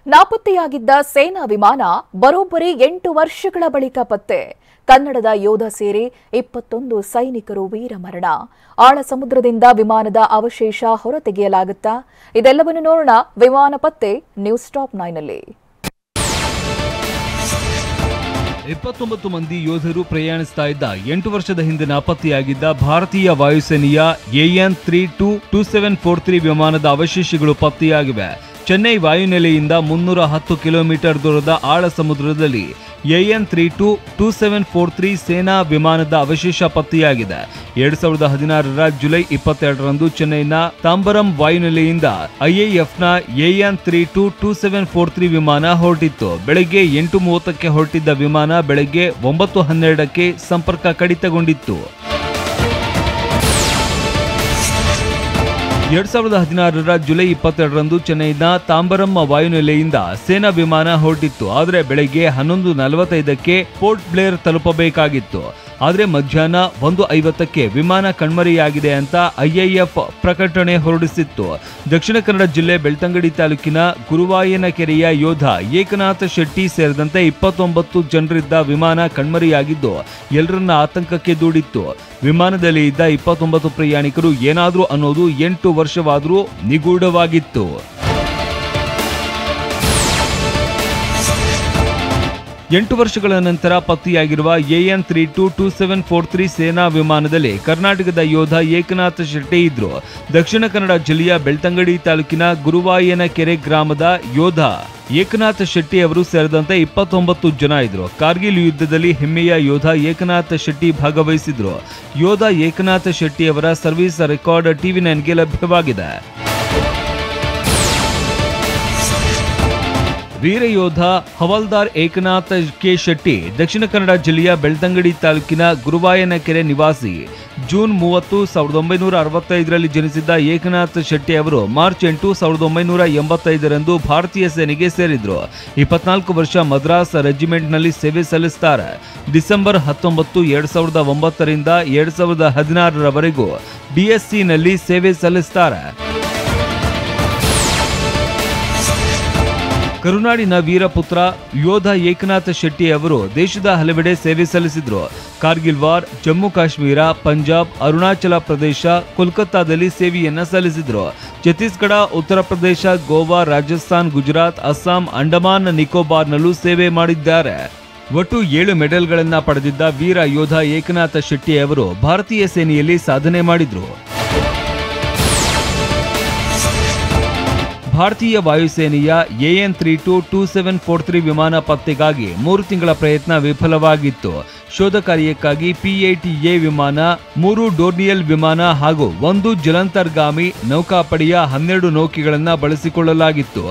ನಾಪತ್ತೆಯಾಗಿದ್ದ ಸೇನಾ ವಿಮಾನ ಬರೋಬ್ಬರಿ 8 ವರ್ಷಗಳ ಬಳಿಕ ಪತ್ತೆ. ಕನ್ನಡದ ಯೋಧ ಸೇರಿ 21 ಸೈನಿಕರು ವೀರಮರಣ. ಆಳ ಸಮುದ್ರದಿಂದ ವಿಮಾನದ ಅವಶೇಷ ಹೊರತೆಗೆಯಲಾಗುತ್ತಾ? ಇದೆಲ್ಲವನ್ನು ನೋಡೋಣ ವಿಮಾನ ಪತ್ತೆ ನ್ಯೂಸ್ ಟಾಪ್ 9 ನಲ್ಲಿ. 29 ಮಂದಿ ಯೋಧರು ಪ್ರಯಾಣಿಸ್ತಾ ಇದ್ದ 8 ವರ್ಷದ ಹಿಂದೆ ನಾಪತ್ತೆಯಾಗಿದ್ದ ಭಾರತೀಯ ವಾಯುಸೇನೆಯ AN-32-2743 ವಿಮಾನದ ಅವಶೇಷಗಳು ಪತ್ತೆಯಾಗಿವೆ. ಚೆನ್ನೈ ವಾಯುನೆಲೆಯಿಂದ 310 ಕಿಲೋಮೀಟರ್ ದೂರದ ಆಳ ಸಮುದ್ರದಲ್ಲಿ AN-32-2743 ಸೇನಾ ವಿಮಾನದ ಅವಶೇಷ ಪತ್ತೆಯಾಗಿದೆ. 2016ರ ಜುಲೈ 22ರಂದು ಚೆನ್ನೈನ ತಾಂಬರಂ ವಾಯುನೆಲೆಯಿಂದ IAFನ AN-32-2743 ವಿಮಾನ ಹೊರಟಿತ್ತು. ಬೆಳಗ್ಗೆ 8:30ಕ್ಕೆ ಹೊರಟಿದ್ದ ವಿಮಾನ ಬೆಳಗ್ಗೆ 9:12ಕ್ಕೆ ಸಂಪರ್ಕ ಕಡಿತಗೊಂಡಿತ್ತು. 2016ರ ಜುಲೈ 22ರಂದು ಚೆನ್ನೈನ ತಾಂಬರಂ ವಾಯುನೆಲೆಯಿಂದ ಸೇನಾ ವಿಮಾನ ಹೊರಟಿತ್ತು. ಆದರೆ ಬೆಳಗ್ಗೆ 11:45ಕ್ಕೆ ಪೋರ್ಟ್ ಬ್ಲೇರ್ ತಲುಪಬೇಕಾಗಿತ್ತು. ಆದರೆ ಮಧ್ಯಾಹ್ನ 1:50ಕ್ಕೆ ವಿಮಾನ ಕಣ್ಮರೆಯಾಗಿದೆ ಅಂತ IAF ಪ್ರಕಟಣೆ ಹೊರಡಿಸಿತ್ತು. ದಕ್ಷಿಣ ಕನ್ನಡ ಜಿಲ್ಲೆ ಬೆಳ್ತಂಗಡಿ ತಾಲೂಕಿನ ಗುರುವಾಯನಕೆರೆಯ ಯೋಧ ಏಕನಾಥ ಶೆಟ್ಟಿ ಸೇರಿದಂತೆ 29 ಜನರಿದ್ದ ವಿಮಾನ ಕಣ್ಮರೆಯಾಗಿದ್ದು ಎಲ್ಲರನ್ನ ಆತಂಕಕ್ಕೆ ದೂಡಿತ್ತು. ವಿಮಾನದಲ್ಲಿ ಇದ್ದ 29 ಪ್ರಯಾಣಿಕರು ಏನಾದ್ರು ಅನ್ನೋದು 8 ವರ್ಷವಾದರೂ ನಿಗೂಢವಾಗಿತ್ತು. 8 ವರ್ಷಗಳ ನಂತರ ಪತ್ತೆಯಾಗಿರುವ AN-32-2743 ಸೇನಾ ವಿಮಾನದಲ್ಲಿ ಕರ್ನಾಟಕದ ಯೋಧ ಏಕನಾಥ ಶೆಟ್ಟಿ ಇದ್ರು. ದಕ್ಷಿಣ ಕನ್ನಡ ಜಿಲ್ಲೆಯ ಬೆಳ್ತಂಗಡಿ ತಾಲೂಕಿನ ಗುರುವಾಯನಕೆರೆ ಗ್ರಾಮದ ಯೋಧ ಏಕನಾಥ ಶೆಟ್ಟಿ ಅವರು ಸೇರಿದಂತೆ 29 ಜನ ಇದ್ರು. ಕಾರ್ಗಿಲ್ ಯುದ್ಧದಲ್ಲಿ ಹೆಮ್ಮೆಯ ಯೋಧ ಏಕನಾಥ ಶೆಟ್ಟಿ ಭಾಗವಹಿಸಿದ್ರು. ಯೋಧ ಏಕನಾಥ ಶೆಟ್ಟಿ ಅವರ ಸರ್ವಿಸ್ ರೆಕಾರ್ಡ್ TV9ಗೆ ಲಭ್ಯವಾಗಿದೆ. ವೀರ ಯೋಧ ಹವಾಲ್ದಾರ್ ಏಕನಾಥ ಕೆ ಶೆಟ್ಟಿ ದಕ್ಷಿಣ ಕನ್ನಡ ಜಿಲ್ಲೆಯ ಬೆಳ್ತಂಗಡಿ ತಾಲೂಕಿನ ಗುರುವಾಯನಕೆರೆ ನಿವಾಸಿ. ಜೂನ್ 30, 1965ರಲ್ಲಿ ಜನಿಸಿದ್ದ ಏಕನಾಥ ಶೆಟ್ಟಿ ಅವರು ಮಾರ್ಚ್ 8, 1985ರಂದು ಭಾರತೀಯ ಸೇನೆಗೆ ಸೇರಿದ್ರು. 24 ವರ್ಷ ಮದ್ರಾಸ್ ರೆಜಿಮೆಂಟ್ನಲ್ಲಿ ಸೇವೆ ಸಲ್ಲಿಸುತ್ತಾರೆ. ಡಿಸೆಂಬರ್ 19, 2009ರಿಂದ 2016ರವರೆಗೂ DSCನಲ್ಲಿ ಸೇವೆ ಸಲ್ಲಿಸುತ್ತಾರೆ. ಕರುನಾಡಿನ ವೀರಪುತ್ರ ಯೋಧ ಏಕನಾಥ ಶೆಟ್ಟಿ ಅವರು ದೇಶದ ಹಲವೆಡೆ ಸೇವೆ ಸಲ್ಲಿಸಿದ್ರು. ಕಾರ್ಗಿಲ್ ವಾರ್, ಜಮ್ಮು ಕಾಶ್ಮೀರ, ಪಂಜಾಬ್, ಅರುಣಾಚಲ ಪ್ರದೇಶ, ಕೋಲ್ಕತ್ತಾದಲ್ಲಿ ಸೇವೆಯನ್ನ ಸಲ್ಲಿಸಿದ್ರು. ಛತ್ತೀಸ್ಗಢ, ಉತ್ತರ ಪ್ರದೇಶ, ಗೋವಾ, ರಾಜಸ್ಥಾನ್, ಗುಜರಾತ್, ಅಸ್ಸಾಂ, ಅಂಡಮಾನ್ ನಿಕೋಬಾರ್ನಲ್ಲೂ ಸೇವೆ ಮಾಡಿದ್ದಾರೆ. ಒಟ್ಟು 7 ಮೆಡಲ್ಗಳನ್ನ ಪಡೆದಿದ್ದ ವೀರ ಯೋಧ ಏಕನಾಥ ಶೆಟ್ಟಿ ಅವರು ಭಾರತೀಯ ಸೇನೆಯಲ್ಲಿ ಸಾಧನೆ ಮಾಡಿದ್ರು. ಭಾರತೀಯ ವಾಯುಸೇನೆಯ AN-32-2743 ವಿಮಾನ ಪತ್ತೆಗಾಗಿ 3 ತಿಂಗಳ ಪ್ರಯತ್ನ ವಿಫಲವಾಗಿತ್ತು. ಶೋಧ ಕಾರ್ಯಕ್ಕಾಗಿ P-8A ವಿಮಾನ, 3 ಡೋರ್ನಿಯಲ್ ವಿಮಾನ ಹಾಗೂ 1 ಜಲಂತರ್ಗಾಮಿ ನೌಕಾಪಡೆಯ 12 ನೌಕೆಗಳನ್ನು ಬಳಸಿಕೊಳ್ಳಲಾಗಿತ್ತು.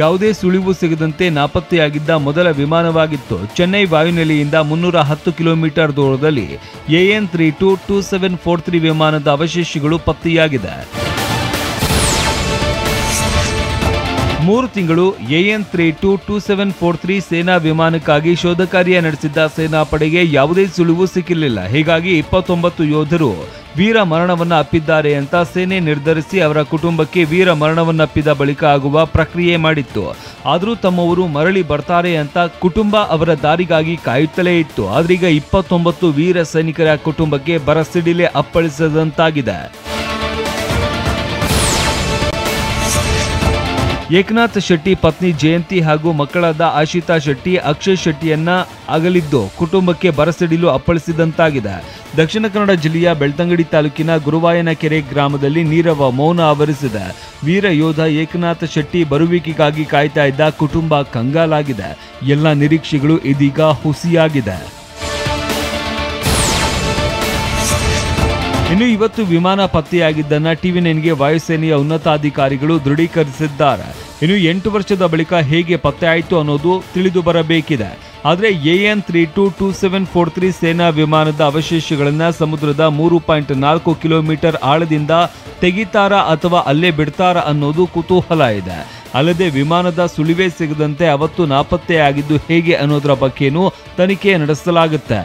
ಯಾವುದೇ ಸುಳಿವು ಸಿಗದಂತೆ ನಾಪತ್ತೆಯಾಗಿದ್ದ ಮೊದಲ ವಿಮಾನವಾಗಿತ್ತು. ಚೆನ್ನೈ ವಾಯುನೆಲೆಯಿಂದ 310 ಕಿಲೋಮೀಟರ್ ದೂರದಲ್ಲಿ AN-32-2743 ವಿಮಾನದ ಅವಶೇಷಗಳು ಪತ್ತೆಯಾಗಿದೆ. 3 ತಿಂಗಳು AN-32-2743 ಸೇನಾ ವಿಮಾನಕ್ಕಾಗಿ ಶೋಧ ಕಾರ್ಯ ನಡೆಸಿದ್ದ ಸೇನಾಪಡೆಗೆ ಯಾವುದೇ ಸುಳಿವು ಸಿಕ್ಕಿರಲಿಲ್ಲ. ಹೀಗಾಗಿ 29 ಯೋಧರು ವೀರ ಮರಣವನ್ನ ಅಪ್ಪಿದ್ದಾರೆ ಅಂತ ಸೇನೆ ನಿರ್ಧರಿಸಿ ಅವರ ಕುಟುಂಬಕ್ಕೆ ವೀರ ಮರಣವನ್ನಪ್ಪಿದ ಬಳಿಕ ಆಗುವ ಪ್ರಕ್ರಿಯೆ ಮಾಡಿತ್ತು. ಆದರೂ ತಮ್ಮವರು ಮರಳಿ ಬರ್ತಾರೆ ಅಂತ ಕುಟುಂಬ ಅವರ ದಾರಿಗಾಗಿ ಕಾಯುತ್ತಲೇ ಇತ್ತು. ಆದ್ರೀಗ 29 ವೀರ ಸೈನಿಕರ ಕುಟುಂಬಕ್ಕೆ ಬರಸಿಡಿಲೆ ಅಪ್ಪಳಿಸದಂತಾಗಿದೆ. ಏಕನಾಥ ಶೆಟ್ಟಿ ಪತ್ನಿ ಜಯಂತಿ ಹಾಗೂ ಮಕ್ಕಳಾದ ಆಶಿತಾ ಶೆಟ್ಟಿ, ಅಕ್ಷಯ್ ಶೆಟ್ಟಿಯನ್ನ ಅಗಲಿದ್ದು ಕುಟುಂಬಕ್ಕೆ ಬರಸಿಡಿಲು ಅಪ್ಪಳಿಸಿದಂತಾಗಿದೆ. ದಕ್ಷಿಣ ಕನ್ನಡ ಜಿಲ್ಲೆಯ ಬೆಳ್ತಂಗಡಿ ತಾಲೂಕಿನ ಗುರುವಾಯನಕೆರೆ ಗ್ರಾಮದಲ್ಲಿ ನೀರವ ಮೌನ ಆವರಿಸಿದೆ. ವೀರ ಯೋಧ ಏಕನಾಥ ಶೆಟ್ಟಿ ಬರುವಿಕೆಗಾಗಿ ಕಾಯ್ತಾ ಇದ್ದ ಕುಟುಂಬ ಕಂಗಾಲಾಗಿದೆ. ಎಲ್ಲ ನಿರೀಕ್ಷೆಗಳು ಇದೀಗ ಹುಸಿಯಾಗಿದೆ. ಇನ್ನು ಇವತ್ತು ವಿಮಾನ ಪತ್ತೆಯಾಗಿದ್ದನ್ನ TV9ಗೆ ವಾಯುಸೇನೆಯ ಉನ್ನತಾಧಿಕಾರಿಗಳು ದೃಢೀಕರಿಸಿದ್ದಾರೆ. ಇನ್ನು 8 ವರ್ಷದ ಬಳಿಕ ಹೇಗೆ ಪತ್ತೆ ಆಯಿತು ಅನ್ನೋದು ತಿಳಿದು ಬರಬೇಕಿದೆ. ಆದರೆ AN-32-2743 ಸೇನಾ ವಿಮಾನದ ಅವಶೇಷಗಳನ್ನ ಸಮುದ್ರದ 3.4 ಕಿಲೋಮೀಟರ್ ಆಳದಿಂದ ತೆಗಿತಾರಾ ಅಥವಾ ಅಲ್ಲೇ ಬಿಡ್ತಾರಾ ಅನ್ನೋದು ಕುತೂಹಲ ಇದೆ. ಅಲ್ಲದೆ ವಿಮಾನದ ಸುಳಿವೇ ಸಿಗದಂತೆ ಅವತ್ತು ನಾಪತ್ತೆಯಾಗಿದ್ದು ಹೇಗೆ ಅನ್ನೋದರ ಬಗ್ಗೆನೂ ತನಿಖೆ ನಡೆಸಲಾಗುತ್ತೆ.